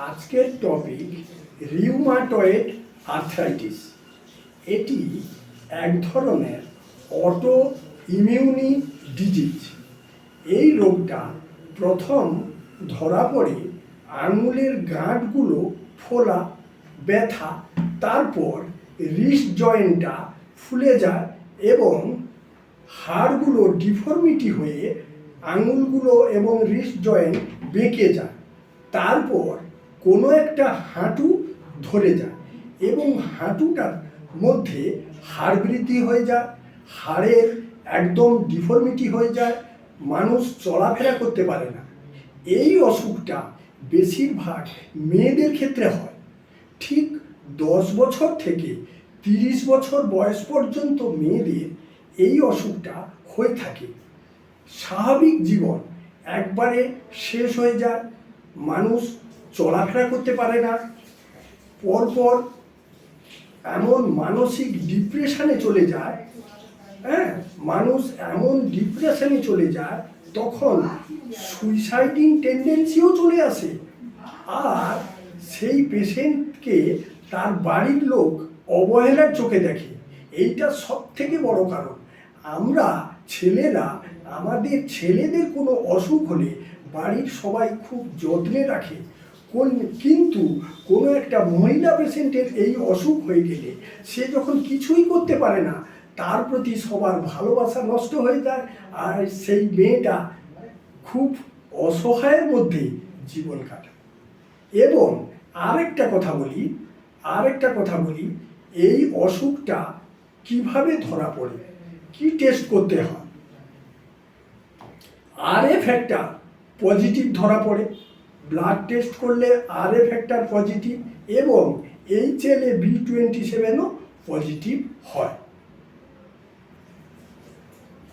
আজকের topic rheumatoid arthritis. এটি এক ধরনের অটো ইমিউনি ডিজিজ। এই রোগটা প্রথম ধরা পড়ে আঙুলের গাঁটগুলো ফোলা, ব্যথা, তারপর রিস্ট জয়েন্টটা ফুলে যায় এবং হাড়গুলো ডিফর্মিটি হয়ে আঙুলগুলো এবং রিস্ট জয়েন্ট বেঁকে যায়। তারপর কোনো একটা হাঁটু ধরে যায় এবং হাঁটুটার মধ্যে হাড় বৃদ্ধি হয়ে যায়, হাড়ের একদম ডিফর্মিটি হয়ে যায়, মানুষ চলাফেরা করতে পারে না। এই অসুখটা বেশিরভাগ মেয়েদের ক্ষেত্রে হয়। ঠিক 10 বছর থেকে 30 বছর বয়স পর্যন্ত মেয়েদের এই অসুখটা হয়ে থাকে। স্বাভাবিক জীবন একবারে শেষ হয়ে যায়, মানুষ চলাফেরা করতে পারে না, পরপর এমন মানসিক ডিপ্রেশনে চলে যায়, মানুষ এমন ডিপ্রেশনে চলে যায় তখন সুইসাইডিং টেন্ডেন্সিও চলে আসে। আর সেই পেশেন্টকে তার বাড়ির লোক অবহেলার চোখে দেখে। এইটা সব থেকে বড় কারণ। আমরা ছেলেরা আমাদের ছেলেদের কোনো অসুখ হলে বাড়ির সবাই খুব যত্নে রাখে, কিন্তু কোনো একটা মহিলা পেশেন্টের এই অসুখ হয়ে গেলে সে যখন কিছুই করতে পারে না, তার প্রতি সবার ভালোবাসা নষ্ট হয়ে যায়, আর সেই মেয়েটা খুব অসহায়ের মধ্যে জীবন কাটায়। এবং আরেকটা কথা বলি, এই অসুখটা কিভাবে ধরা পড়ে, কি টেস্ট করতে হয়। RA ফ্যাক্টর পজিটিভ ধরা পড়ে, ব্লাড টেস্ট করলে RA ফ্যাক্টর পজিটিভ এবং HLA-B27ও পজিটিভ হয়।